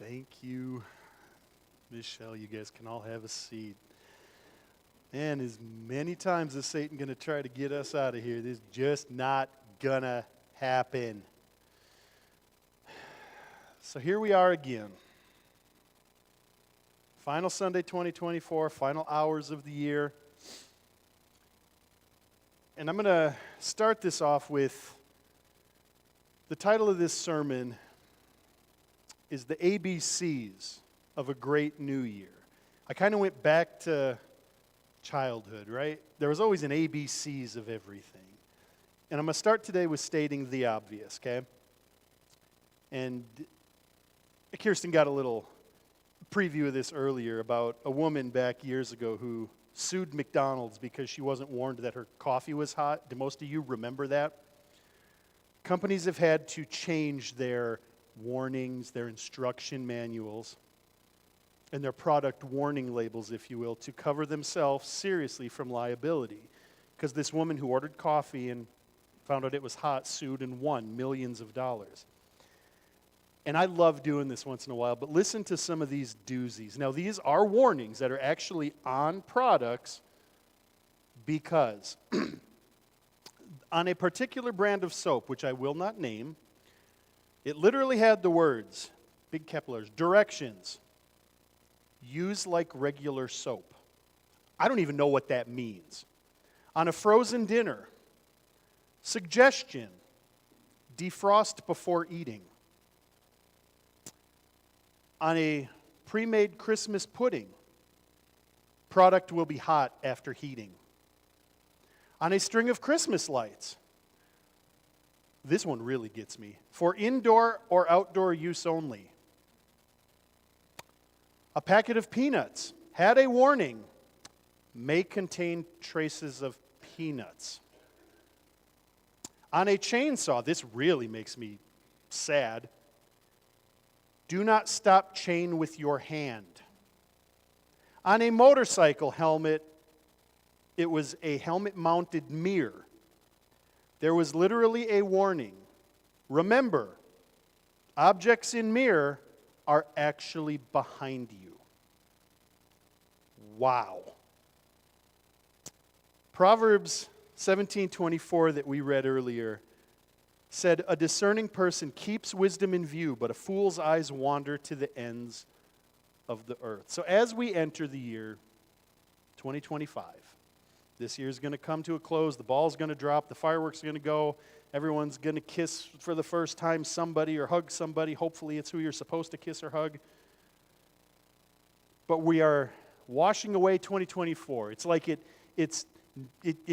Thank you, Michelle. You guys can all have a seat. And as many times as Satan going to try to get us out of here, this is just not going to happen. So here we are again. Final Sunday 2024, final hours of the year. And I'm going to start this off with the title of this sermon is the ABCs of a great new year. I kind of went back to childhood, right? There was always an ABCs of everything. And I'm going to start today with stating the obvious, okay? And Kirsten got a little preview of this earlier about a woman back years ago who sued McDonald's because she wasn't warned that her coffee was hot. Do most of you remember that? Companies have had to change their warnings, their instruction manuals, and their product warning labels, if you will, to cover themselves seriously from liability. Because this woman who ordered coffee and found out it was hot sued and won millions of dollars. And I love doing this once in a while, but listen to some of these doozies. Now, these are warnings that are actually on products because on a particular brand of soap, which I will not name, it literally had the words, big capital directions, use like regular soap. I don't even know what that means. On a frozen dinner, suggestion, defrost before eating. On a pre-made Christmas pudding, product will be hot after heating. On a string of Christmas lights, this one really gets me, for indoor or outdoor use only. A packet of peanuts had a warning, may contain traces of peanuts. On a chainsaw, this really makes me sad. Do not stop chain with your hand. On a motorcycle helmet, it was a helmet-mounted mirror. There was literally a warning. Remember, objects in mirror are actually behind you. Wow. Proverbs 17:24 that we read earlier said, a discerning person keeps wisdom in view, but a fool's eyes wander to the ends of the earth. So as we enter the year 2025, this year is going to come to a close, the ball's going to drop, the fireworks are going to go, everyone's going to kiss for the first time somebody or hug somebody. Hopefully it's who you're supposed to kiss or hug. But we are washing away 2024. It's like it's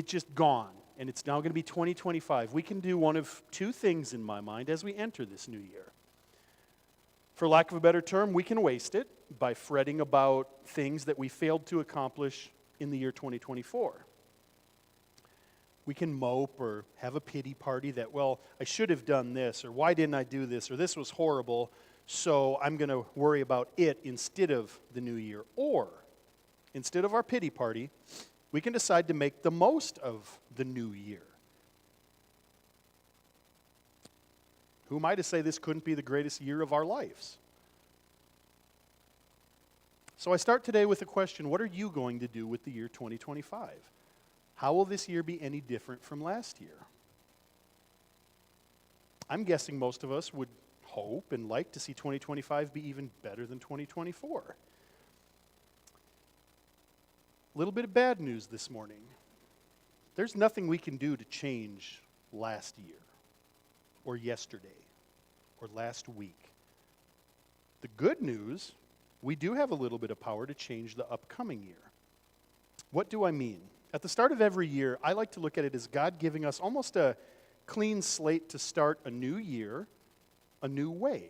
just gone. And it's now going to be 2025. We can do one of two things in my mind as we enter this new year. For lack of a better term, we can waste it by fretting about things that we failed to accomplish in the year 2024. We can mope or have a pity party that, well, I should have done this, or why didn't I do this, or this was horrible, so I'm going to worry about it instead of the new year. Or, instead of our pity party, we can decide to make the most of the new year. Who am I to say this couldn't be the greatest year of our lives? So I start today with a question. What are you going to do with the year 2025? How will this year be any different from last year? I'm guessing most of us would hope and like to see 2025 be even better than 2024. A little bit of bad news this morning. There's nothing we can do to change last year or yesterday or last week. The good news, we do have a little bit of power to change the upcoming year. What do I mean? At the start of every year, I like to look at it as God giving us almost a clean slate to start a new year, a new way.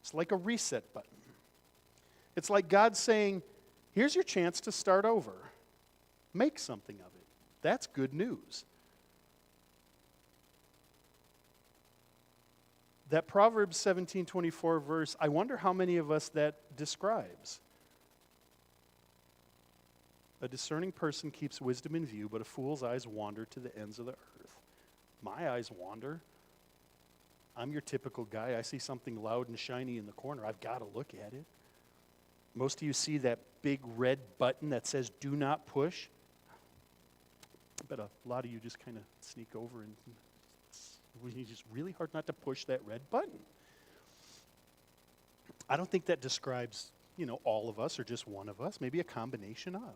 It's like a reset button. It's like God saying, here's your chance to start over. Make something of it. That's good news. That Proverbs 17:24 verse, I wonder how many of us that describes. A discerning person keeps wisdom in view, but a fool's eyes wander to the ends of the earth. My eyes wander. I'm your typical guy. I see something loud and shiny in the corner. I've got to look at it. Most of you see that big red button that says do not push. I bet a lot of you just kind of sneak over and it's just really hard not to push that red button. I don't think that describes, all of us or just one of us, maybe a combination of.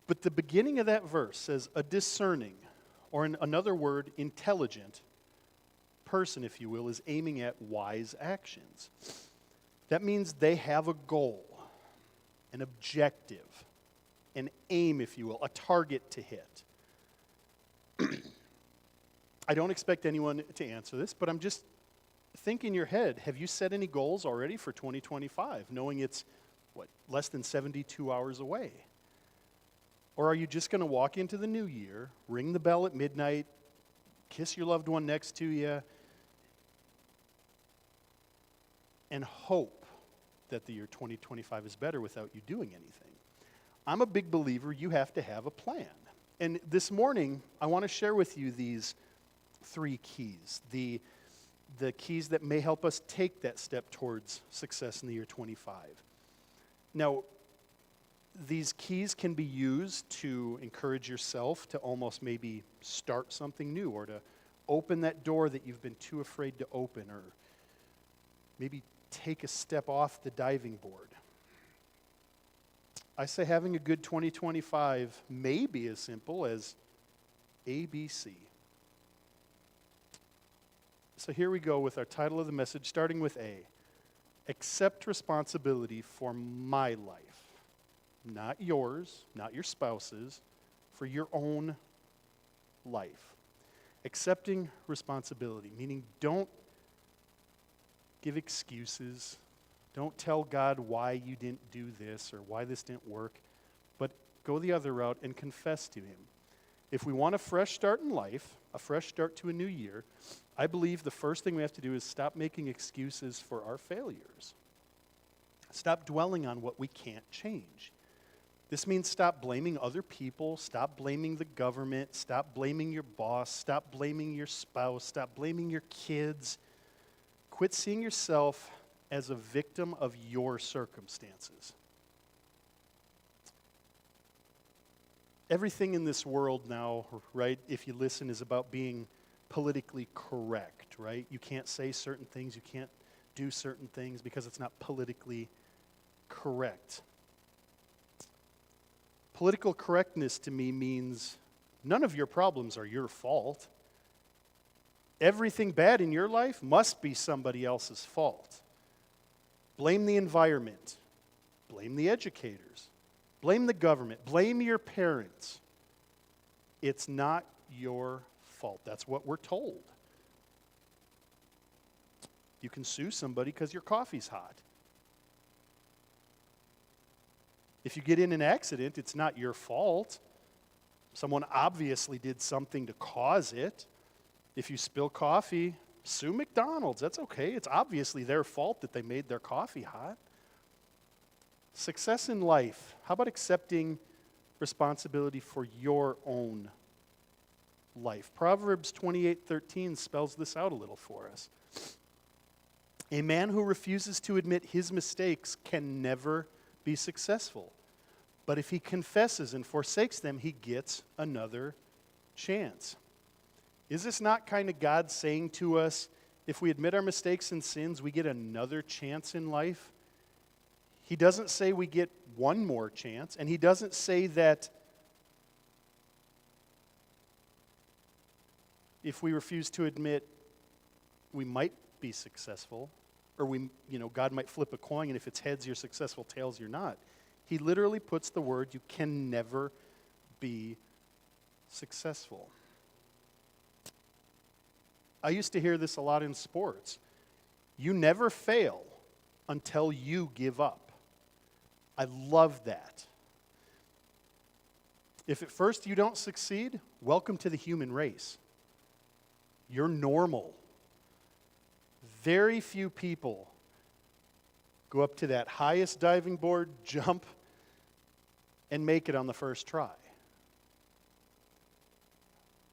But the beginning of that verse says a discerning, or in another word, intelligent person, if you will, is aiming at wise actions. That means they have a goal, an objective, an aim, if you will, a target to hit. I don't expect anyone to answer this, but I'm just think in your head, have you set any goals already for 2025, knowing it's, less than 72 hours away? Or are you just going to walk into the new year, ring the bell at midnight, kiss your loved one next to you, and hope that the year 2025 is better without you doing anything? I'm a big believer you have to have a plan. And this morning, I want to share with you these 3 keys, the keys that may help us take that step towards success in the year 25. Now, these keys can be used to encourage yourself to almost maybe start something new, or to open that door that you've been too afraid to open, or maybe take a step off the diving board. I say having a good 2025 may be as simple as ABC. So here we go with our title of the message, starting with A. Accept responsibility for my life. Not yours, not your spouse's, for your own life. Accepting responsibility, meaning don't give excuses. Don't tell God why you didn't do this or why this didn't work, but go the other route and confess to Him. If we want a fresh start in life, a fresh start to a new year, I believe the first thing we have to do is stop making excuses for our failures. Stop dwelling on what we can't change. This means stop blaming other people, stop blaming the government, stop blaming your boss, stop blaming your spouse, stop blaming your kids. Quit seeing yourself as a victim of your circumstances. Everything in this world now, right, if you listen, is about being politically correct, right? You can't say certain things, you can't do certain things because it's not politically correct. Political correctness to me means none of your problems are your fault. Everything bad in your life must be somebody else's fault. Blame the environment. Blame the educators. Blame the government. Blame your parents. It's not your fault. That's what we're told. You can sue somebody because your coffee's hot. If you get in an accident, it's not your fault. Someone obviously did something to cause it. If you spill coffee, sue McDonald's. That's okay. It's obviously their fault that they made their coffee hot. Success in life. How about accepting responsibility for your own life? Proverbs 28:13 spells this out a little for us. A man who refuses to admit his mistakes can never be successful. But if he confesses and forsakes them, he gets another chance. Is this not kind of God saying to us, if we admit our mistakes and sins, we get another chance in life? He doesn't say we get one more chance, and he doesn't say that if we refuse to admit we might be successful, or God might flip a coin, and if it's heads, you're successful, tails, you're not. He literally puts the word, you can never be successful. I used to hear this a lot in sports. You never fail until you give up. I love that. If at first you don't succeed, welcome to the human race. You're normal. Very few people go up to that highest diving board, jump, and make it on the first try.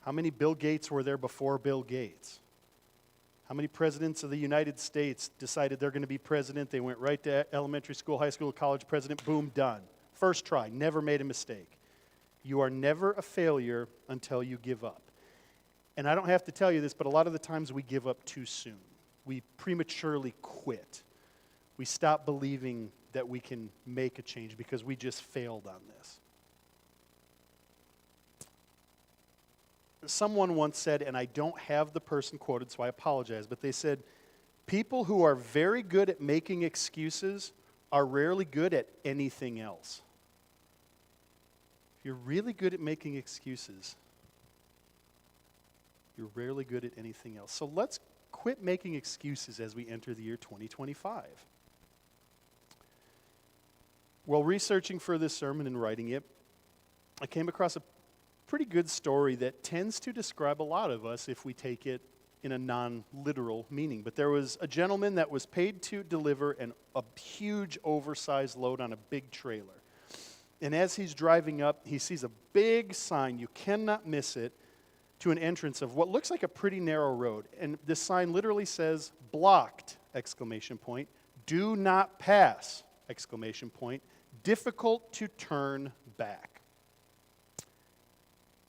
How many Bill Gates were there before Bill Gates? How many presidents of the United States decided they're going to be president? They went right to elementary school, high school, college president, boom, done. First try, never made a mistake. You are never a failure until you give up. And I don't have to tell you this, but a lot of the times we give up too soon. We prematurely quit. We stop believing that we can make a change because we just failed on this. Someone once said, and I don't have the person quoted, so I apologize, but they said, people who are very good at making excuses are rarely good at anything else. If you're really good at making excuses, you're rarely good at anything else. So let's quit making excuses as we enter the year 2025. While researching for this sermon and writing it, I came across a pretty good story that tends to describe a lot of us if we take it in a non-literal meaning. But there was a gentleman that was paid to deliver a huge oversized load on a big trailer. And as he's driving up, he sees a big sign, you cannot miss it, to an entrance of what looks like a pretty narrow road. And this sign literally says, blocked, exclamation point, do not pass, exclamation point, difficult to turn back.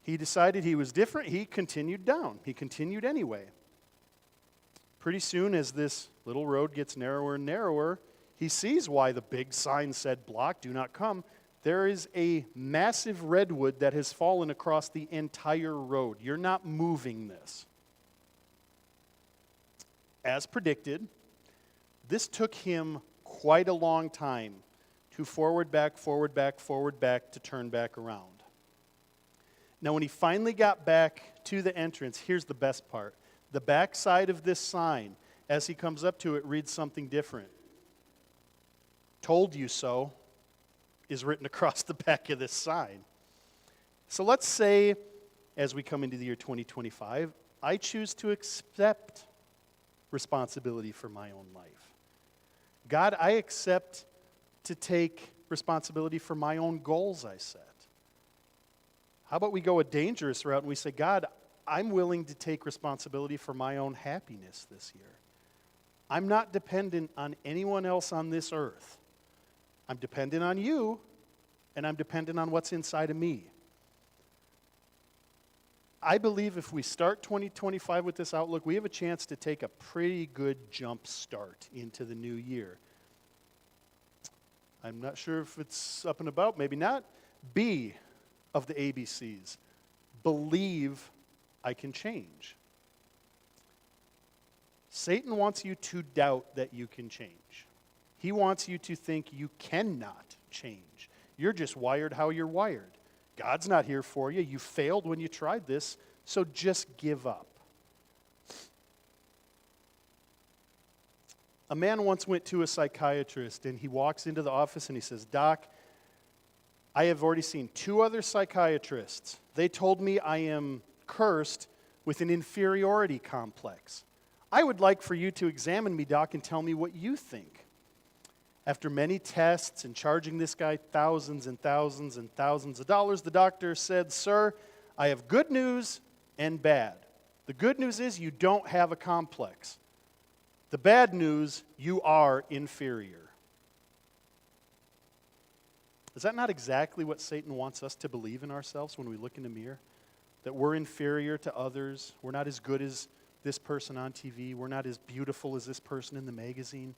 He decided he was different. He continued down. He continued anyway. Pretty soon, as this little road gets narrower and narrower, he sees why the big sign said, block, do not come. There is a massive redwood that has fallen across the entire road. You're not moving this. As predicted, this took him quite a long time to forward, back, to turn back around. Now, when he finally got back to the entrance, here's the best part. The back side of this sign, as he comes up to it, reads something different. Told you so is written across the back of this sign. So let's say, as we come into the year 2025, I choose to accept responsibility for my own life. God, I accept to take responsibility for my own goals I set. How about we go a dangerous route and we say, God, I'm willing to take responsibility for my own happiness this year. I'm not dependent on anyone else on this earth. I'm dependent on you, and I'm dependent on what's inside of me. I believe if we start 2025 with this outlook, we have a chance to take a pretty good jump start into the new year. I'm not sure if it's up and about, maybe not. B of the ABCs. Believe I can change. Satan wants you to doubt that you can change. He wants you to think you cannot change. You're just wired how you're wired. God's not here for you. You failed when you tried this, so just give up. A man once went to a psychiatrist, and he walks into the office and he says, Doc, I have already seen 2 other psychiatrists. They told me I am cursed with an inferiority complex. I would like for you to examine me, Doc, and tell me what you think. After many tests and charging this guy thousands and thousands and thousands of dollars, the doctor said, Sir, I have good news and bad. The good news is you don't have a complex. The bad news, you are inferior. Is that not exactly what Satan wants us to believe in ourselves when we look in the mirror? That we're inferior to others. We're not as good as this person on TV. We're not as beautiful as this person in the magazine.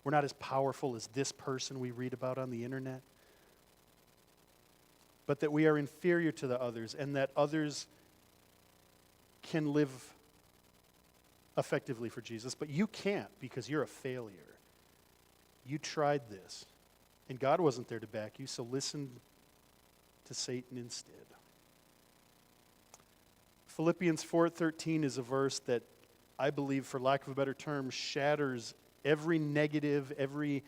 We're not as powerful as this person we read about on the internet. But that we are inferior to the others, and that others can live effectively for Jesus, but you can't because you're a failure. You tried this, and God wasn't there to back you, so listen to Satan instead. Philippians 4:13 is a verse that I believe, for lack of a better term, shatters every negative, every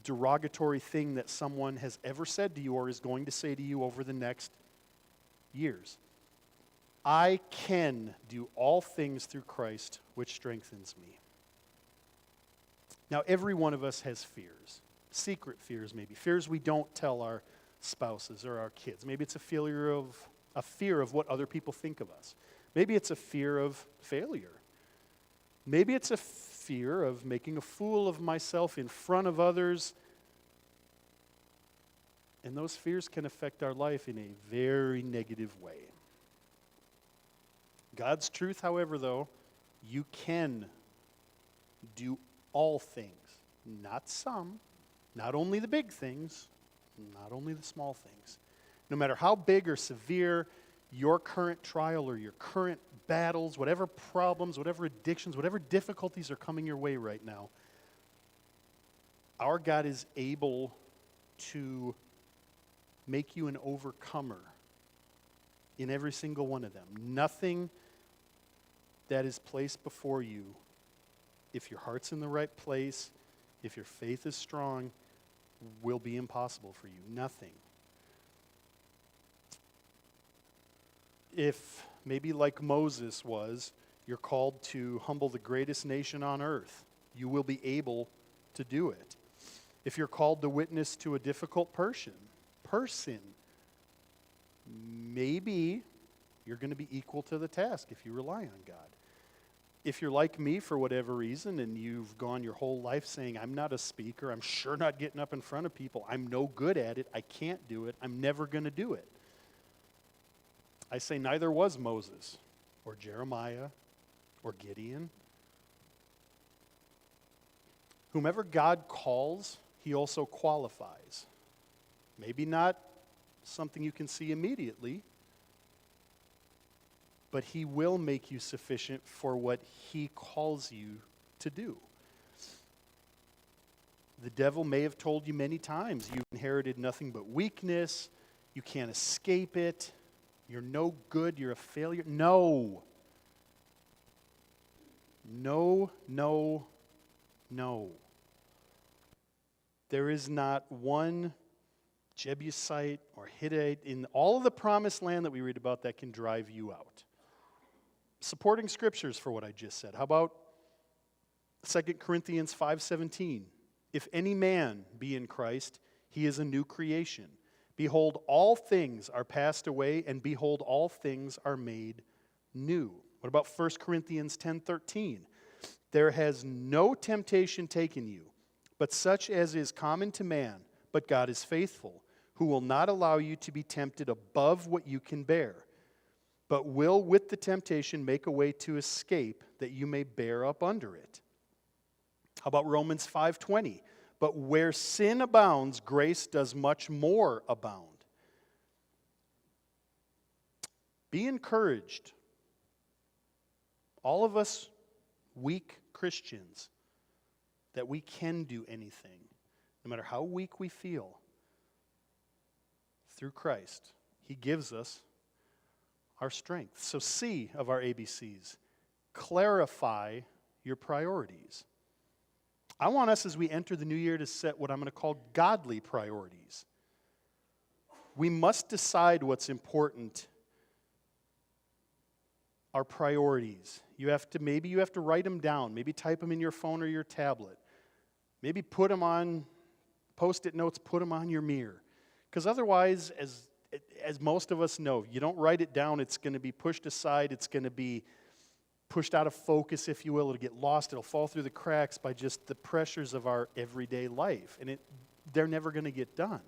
derogatory thing that someone has ever said to you or is going to say to you over the next years. I can do all things through Christ, which strengthens me. Now, every one of us has fears, secret fears maybe, fears we don't tell our spouses or our kids. Maybe it's a fear of what other people think of us. Maybe it's a fear of failure. Maybe it's a fear of making a fool of myself in front of others. And those fears can affect our life in a very negative way. God's truth, however, though, you can do all things. Not some, not only the big things, not only the small things. No matter how big or severe your current trial or your current battles, whatever problems, whatever addictions, whatever difficulties are coming your way right now, our God is able to make you an overcomer in every single one of them. Nothing that is placed before you, if your heart's in the right place, if your faith is strong, will be impossible for you. Nothing. If maybe like Moses was, you're called to humble the greatest nation on earth, you will be able to do it. If you're called to witness to a difficult person, maybe you're going to be equal to the task if you rely on God. If you're like me for whatever reason and you've gone your whole life saying, I'm not a speaker, I'm sure not getting up in front of people, I'm no good at it, I can't do it, I'm never going to do it. I say neither was Moses or Jeremiah or Gideon. Whomever God calls, he also qualifies. Maybe not something you can see immediately, but he will make you sufficient for what he calls you to do. The devil may have told you many times you've inherited nothing but weakness, you can't escape it, you're no good, you're a failure. No. No, no, no. There is not one Jebusite or Hittite in all of the promised land that we read about that can drive you out. Supporting scriptures for what I just said. How about 2 Corinthians 5:17? If any man be in Christ, he is a new creation. Behold, all things are passed away, and behold, all things are made new. What about 1 Corinthians 10:13? There has no temptation taken you, but such as is common to man, but God is faithful, who will not allow you to be tempted above what you can bear, but will with the temptation make a way to escape that you may bear up under it. How about Romans 5:20? But where sin abounds, grace does much more abound. Be encouraged. All of us weak Christians, that we can do anything, no matter how weak we feel, through Christ. He gives us our strength. So C of our ABCs, clarify your priorities. I want us as we enter the new year to set what I'm going to call godly priorities. We must decide what's important. Our priorities. Maybe you have to write them down. Maybe type them in your phone or your tablet. Maybe put them on Post-it notes, put them on your mirror. Because otherwise, as most of us know, you don't write it down, it's going to be pushed aside, it's going to be pushed out of focus, if you will. It'll get lost, it'll fall through the cracks by just the pressures of our everyday life. And they're never going to get done.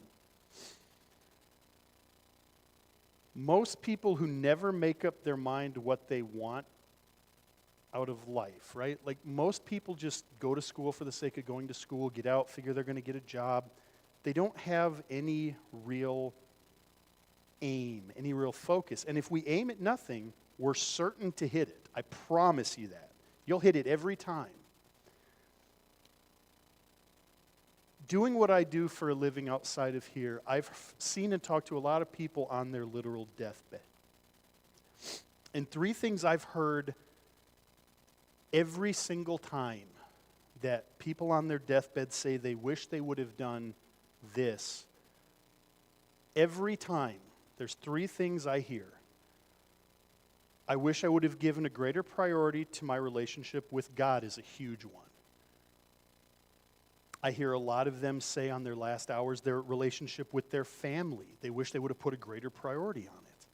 Most people who never make up their mind what they want out of life, right? Like most people just go to school for the sake of going to school, get out, figure they're going to get a job. They don't have any real aim, any real focus. And if we aim at nothing, we're certain to hit it. I promise you that. You'll hit it every time. Doing what I do for a living outside of here, I've seen and talked to a lot of people on their literal deathbed. And three things I've heard every single time that people on their deathbed say they wish they would have done this. Every time, there's three things I hear. I wish I would have given a greater priority to my relationship with God is a huge one. I hear a lot of them say on their last hours their relationship with their family. They wish they would have put a greater priority on it.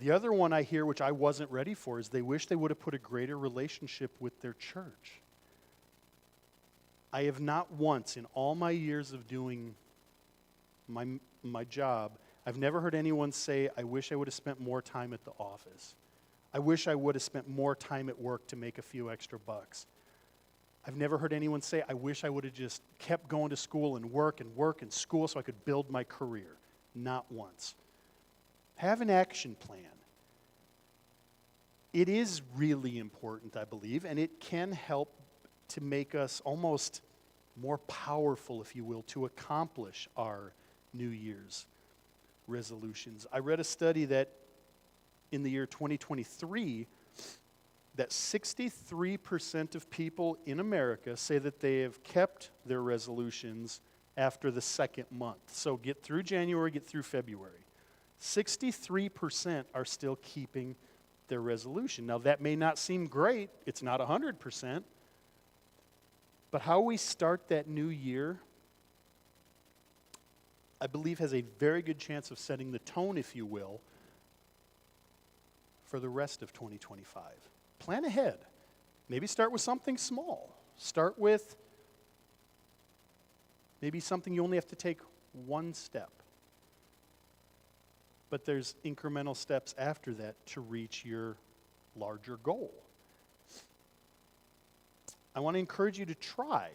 The other one I hear, which I wasn't ready for, is they wish they would have put a greater relationship with their church. I have not once in all my years of doing my job, I've never heard anyone say, I wish I would have spent more time at the office. I wish I would have spent more time at work to make a few extra bucks. I've never heard anyone say, I wish I would have just kept going to school and work and school so I could build my career. Not once. Have an action plan. It is really important, I believe, and it can help to make us almost more powerful, if you will, to accomplish our New Year's resolutions. I read a study that in the year 2023, that 63% of people in America say that they have kept their resolutions after the second month. So get through January, get through February. 63% are still keeping their resolution. Now that may not seem great, it's not 100%, but how we start that new year, I believe has a very good chance of setting the tone, if you will, for the rest of 2025. Plan ahead. Maybe start with something small. Start with maybe something you only have to take one step. But there's incremental steps after that to reach your larger goal. I want to encourage you to try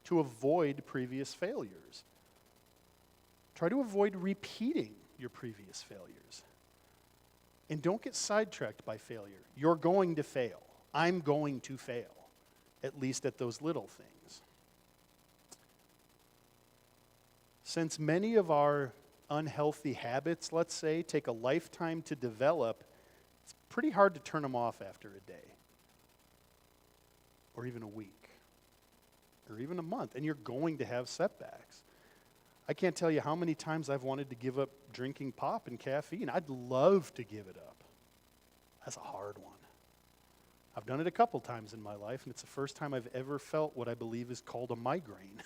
to avoid previous failures. Try to avoid repeating your previous failures. And don't get sidetracked by failure. You're going to fail. I'm going to fail, at least at those little things. Since many of our unhealthy habits, let's say, take a lifetime to develop, it's pretty hard to turn them off after a day, or even a week, or even a month, and you're going to have setbacks. I can't tell you how many times I've wanted to give up drinking pop and caffeine. I'd love to give it up. That's a hard one. I've done it a couple times in my life, and it's the first time I've ever felt what I believe is called a migraine.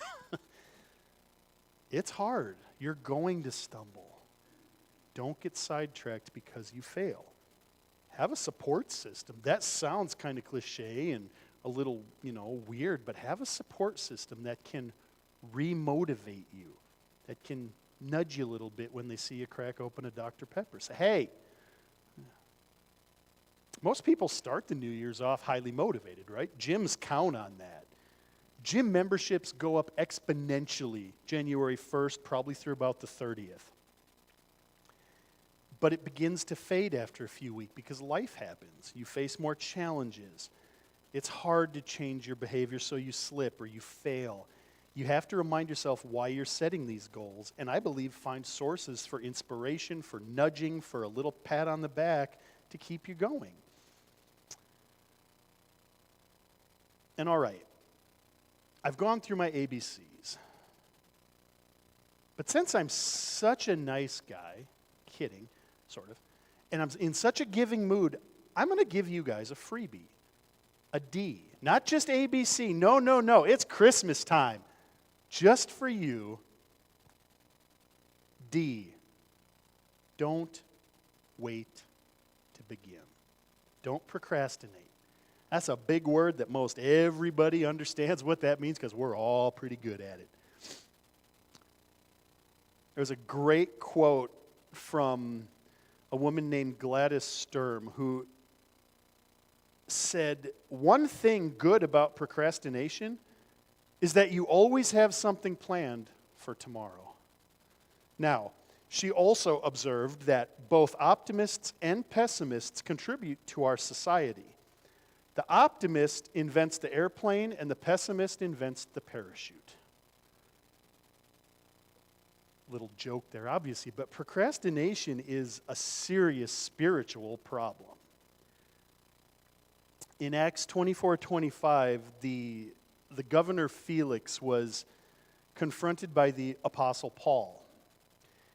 It's hard. You're going to stumble. Don't get sidetracked because you fail. Have a support system. That sounds kind of cliche and a little, weird, but have a support system that can re-motivate you, that can nudge you a little bit when they see you crack open a Dr. Pepper. Say, hey. Most people start the New Year's off highly motivated, right? Gyms count on that. Gym memberships go up exponentially January 1st, probably through about the 30th. But it begins to fade after a few weeks because life happens. You face more challenges. It's hard to change your behavior, so you slip or you fail. You have to remind yourself why you're setting these goals, and I believe find sources for inspiration, for nudging, for a little pat on the back to keep you going. And all right, I've gone through my ABCs. But since I'm such a nice guy, kidding, sort of, and I'm in such a giving mood, I'm going to give you guys a freebie, a D. Not just ABC, no, it's Christmas time. Just for you, D. Don't wait to begin. Don't procrastinate. That's a big word that most everybody understands what that means because we're all pretty good at it. There's a great quote from a woman named Gladys Sturm who said, one thing good about procrastination is that you always have something planned for tomorrow. Now, she also observed that both optimists and pessimists contribute to our society. The optimist invents the airplane, and the pessimist invents the parachute. Little joke there, obviously, but procrastination is a serious spiritual problem. In Acts 24:25, the governor Felix was confronted by the Apostle Paul.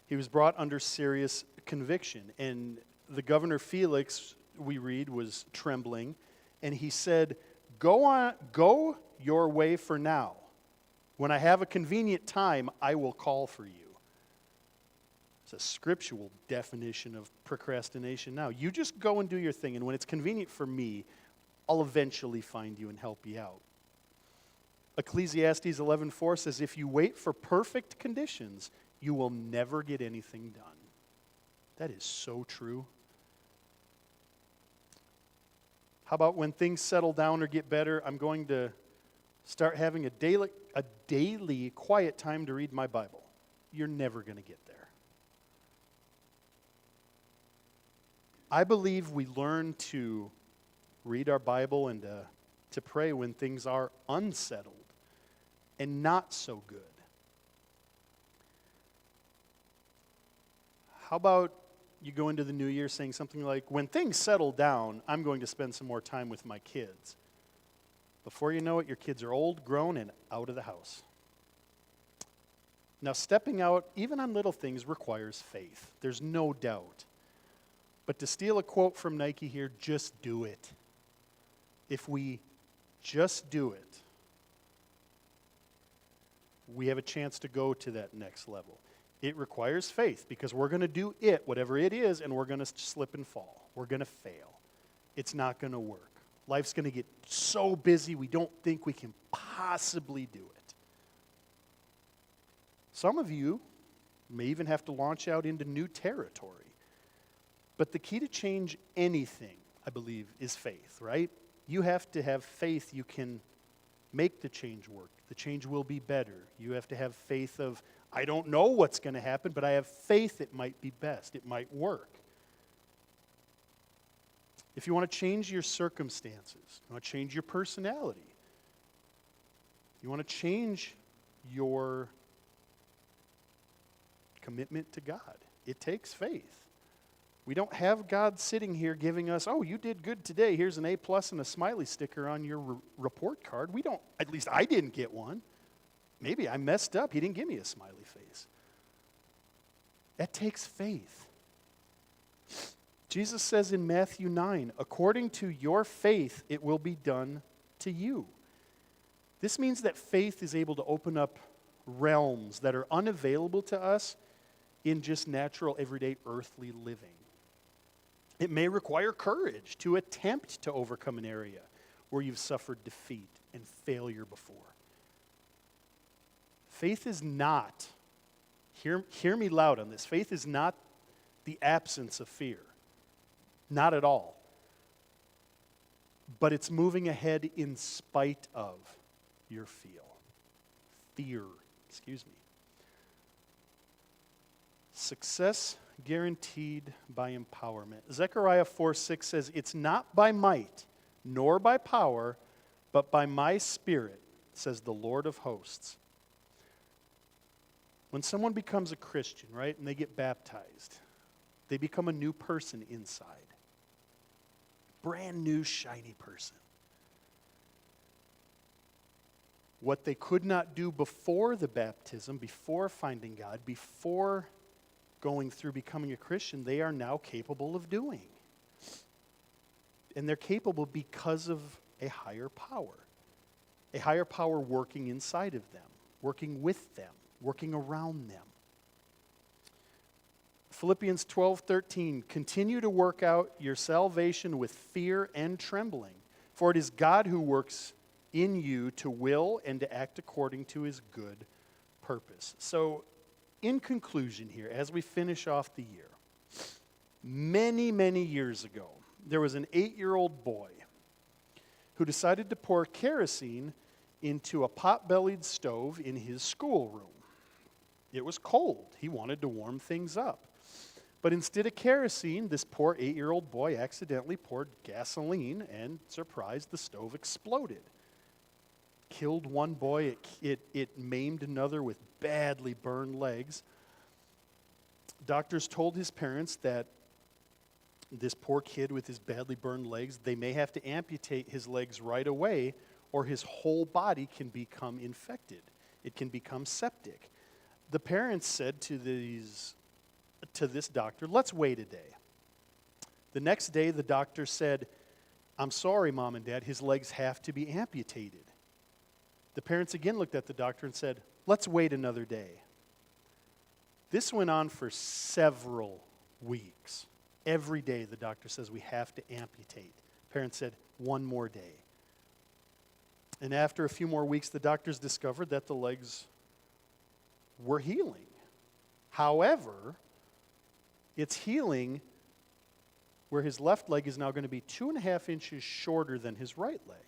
He was brought under serious conviction, and the governor Felix, we read, was trembling, and he said, Go your way for now. When I have a convenient time, I will call for you. It's a scriptural definition of procrastination now. You just go and do your thing, and when it's convenient for me, I'll eventually find you and help you out. Ecclesiastes 11:4 says, if you wait for perfect conditions, you will never get anything done. That is so true. How about when things settle down or get better, I'm going to start having a daily quiet time to read my Bible. You're never going to get there. I believe we learn to read our Bible and to pray when things are unsettled and not so good. How about you go into the new year saying something like, when things settle down, I'm going to spend some more time with my kids. Before you know it, your kids are old, grown, and out of the house. Now, stepping out, even on little things, requires faith. There's no doubt. But to steal a quote from Nike here, just do it. If we just do it, we have a chance to go to that next level. It requires faith because we're going to do it, whatever it is, and we're going to slip and fall. We're going to fail. It's not going to work. Life's going to get so busy we don't think we can possibly do it. Some of you may even have to launch out into new territory. But the key to change anything, I believe, is faith, right? You have to have faith you can make the change work. The change will be better. You have to have faith of, I don't know what's going to happen, but I have faith it might be best. It might work. If you want to change your circumstances, you want to change your personality, you want to change your commitment to God, it takes faith. We don't have God sitting here giving us, oh, you did good today. Here's an A+ and a smiley sticker on your report card. We don't, at least I didn't get one. Maybe I messed up. He didn't give me a smiley face. That takes faith. Jesus says in Matthew 9, according to your faith, it will be done to you. This means that faith is able to open up realms that are unavailable to us in just natural, everyday, earthly living. It may require courage to attempt to overcome an area where you've suffered defeat and failure before. Faith is not, hear me loud on this, faith is not the absence of fear. Not at all. But it's moving ahead in spite of your fear. Success guaranteed by empowerment. Zechariah 4:6 says, it's not by might, nor by power, but by my Spirit, says the Lord of hosts. When someone becomes a Christian, right, and they get baptized, they become a new person inside. Brand new, shiny person. What they could not do before the baptism, before finding God, before going through becoming a Christian, they are now capable of doing. And they're capable because of a higher power working inside of them, working with them, working around them. Philippians 12:13, continue to work out your salvation with fear and trembling, for it is God who works in you to will and to act according to his good purpose. So, in conclusion here, as we finish off the year, many, many years ago, there was an 8-year-old boy who decided to pour kerosene into a pot-bellied stove in his schoolroom. It was cold. He wanted to warm things up. But instead of kerosene, this poor 8-year-old boy accidentally poured gasoline, and surprise, the stove exploded. Killed one boy, it maimed another with badly burned legs. Doctors told his parents that this poor kid with his badly burned legs, they may have to amputate his legs right away, or his whole body can become infected. It can become septic. The parents said to this doctor, let's wait a day. The next day, the doctor said, I'm sorry, Mom and Dad, his legs have to be amputated. The parents again looked at the doctor and said, let's wait another day. This went on for several weeks. Every day the doctor says we have to amputate. Parents said, one more day. And after a few more weeks, the doctors discovered that the legs were healing. However, it's healing where his left leg is now going to be 2.5 inches shorter than his right leg.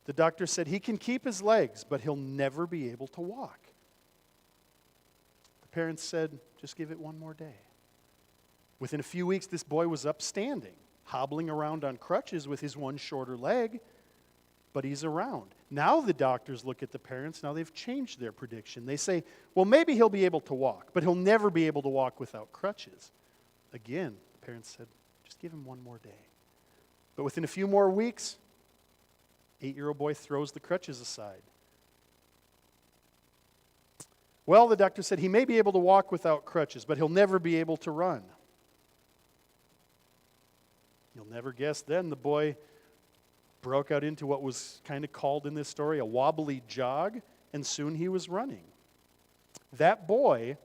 The doctor said he can keep his legs, but he'll never be able to walk. The parents said, just give it one more day. Within a few weeks, this boy was upstanding, hobbling around on crutches with his one shorter leg, but he's around. Now the doctors look at the parents. Now they've changed their prediction. They say, well, maybe he'll be able to walk, but he'll never be able to walk without crutches. Again, the parents said, just give him one more day. But within a few more weeks, 8-year-old boy throws the crutches aside. Well, the doctor said he may be able to walk without crutches, but he'll never be able to run. You'll never guess then the boy broke out into what was kind of called in this story a wobbly jog, and soon he was running. That boy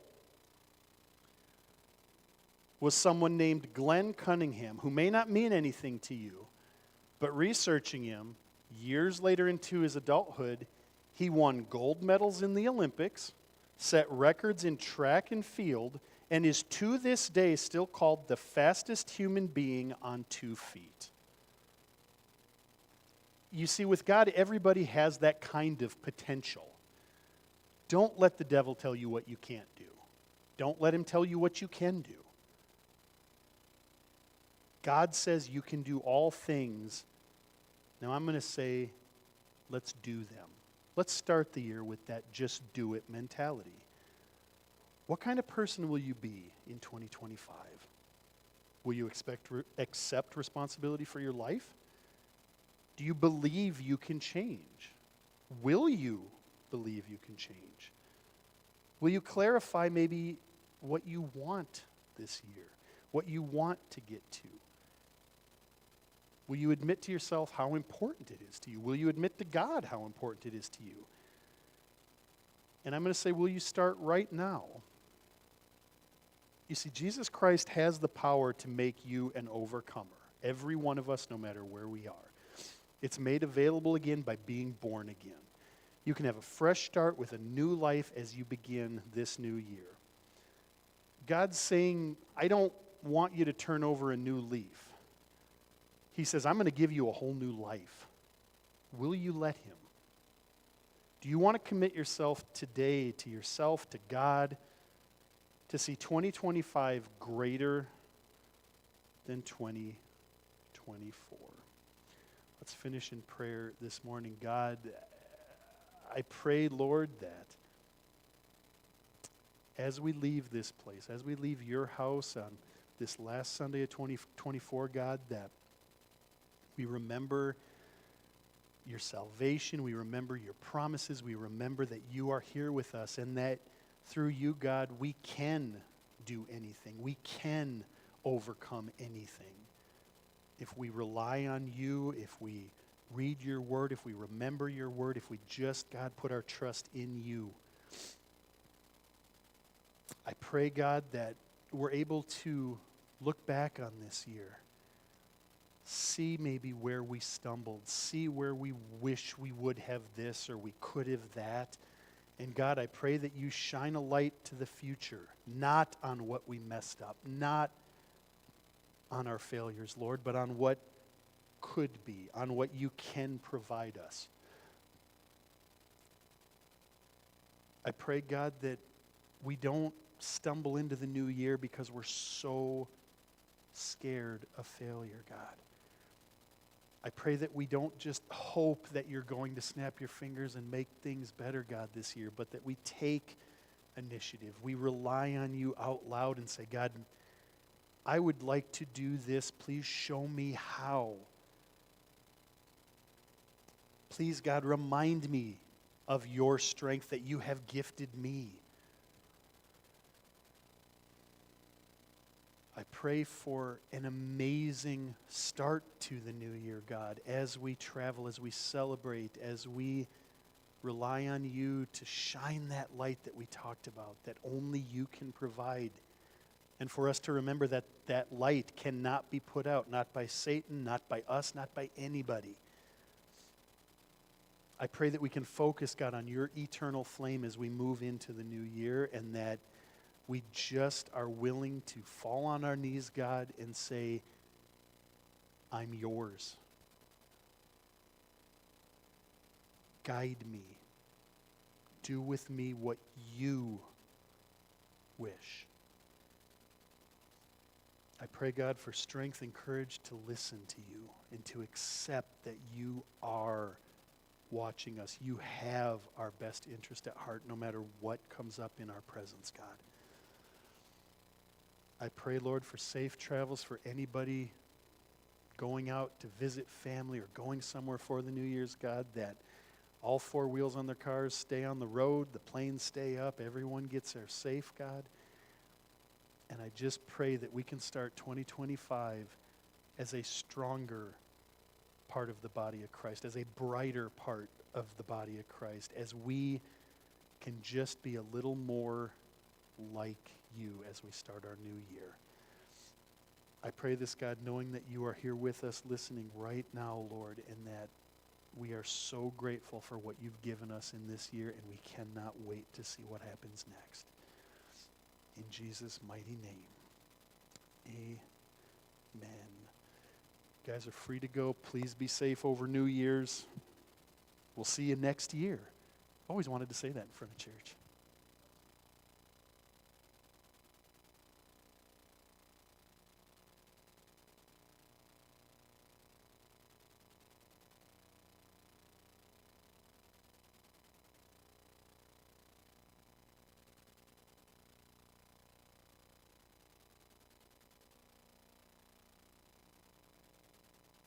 was someone named Glenn Cunningham, who may not mean anything to you, but researching him, years later into his adulthood, he won gold medals in the Olympics, set records in track and field, and is to this day still called the fastest human being on 2 feet. You see, with God, everybody has that kind of potential. Don't let the devil tell you what you can't do. Don't let him tell you what you can do. God says you can do all things. Now I'm going to say, let's do them. Let's start the year with that just do it mentality. What kind of person will you be in 2025? Will you accept responsibility for your life? Do you believe you can change? Will you believe you can change? Will you clarify maybe what you want this year? What you want to get to? Will you admit to yourself how important it is to you? Will you admit to God how important it is to you? And I'm going to say, will you start right now? You see, Jesus Christ has the power to make you an overcomer. Every one of us, no matter where we are. It's made available again by being born again. You can have a fresh start with a new life as you begin this new year. God's saying, I don't want you to turn over a new leaf. He says, I'm going to give you a whole new life. Will you let him? Do you want to commit yourself today to yourself, to God, to see 2025 greater than 2024? Let's finish in prayer this morning. God, I pray, Lord, that as we leave this place, as we leave your house on this last Sunday of 2024, God, that we remember your salvation, we remember your promises, we remember that you are here with us, and that through you, God, we can do anything. We can overcome anything. If we rely on you, if we read your word, if we remember your word, if we just, God, put our trust in you. I pray, God, that we're able to look back on this year, see maybe where we stumbled, see where we wish we would have this or we could have that. And God, I pray that you shine a light to the future, not on what we messed up, not on our failures, Lord, but on what could be, on what you can provide us. I pray, God, that we don't stumble into the new year because we're so scared of failure, God. I pray that we don't just hope that you're going to snap your fingers and make things better, God, this year, but that we take initiative. We rely on you out loud and say, God, I would like to do this. Please show me how. Please, God, remind me of your strength that you have gifted me. I pray for an amazing start to the new year, God, as we travel, as we celebrate, as we rely on you to shine that light that we talked about, that only you can provide. And for us to remember that that light cannot be put out, not by Satan, not by us, not by anybody. I pray that we can focus, God, on your eternal flame as we move into the new year, and that we just are willing to fall on our knees, God, and say, I'm yours. Guide me. Do with me what you wish. I pray, God, for strength and courage to listen to you and to accept that you are watching us. You have our best interest at heart no matter what comes up in our presence, God. I pray, Lord, for safe travels for anybody going out to visit family or going somewhere for the New Year's, God, that all four wheels on their cars stay on the road, the planes stay up, everyone gets there safe, God. And I just pray that we can start 2025 as a stronger part of the body of Christ, as a brighter part of the body of Christ, as we can just be a little more like you as we start our new year. I pray this, God, knowing that you are here with us, listening right now, Lord, and that we are so grateful for what you've given us in this year, and we cannot wait to see what happens next. In Jesus' mighty name, amen. You guys are free to go. Please be safe over New Year's. We'll see you next year. Always wanted to say that in front of church.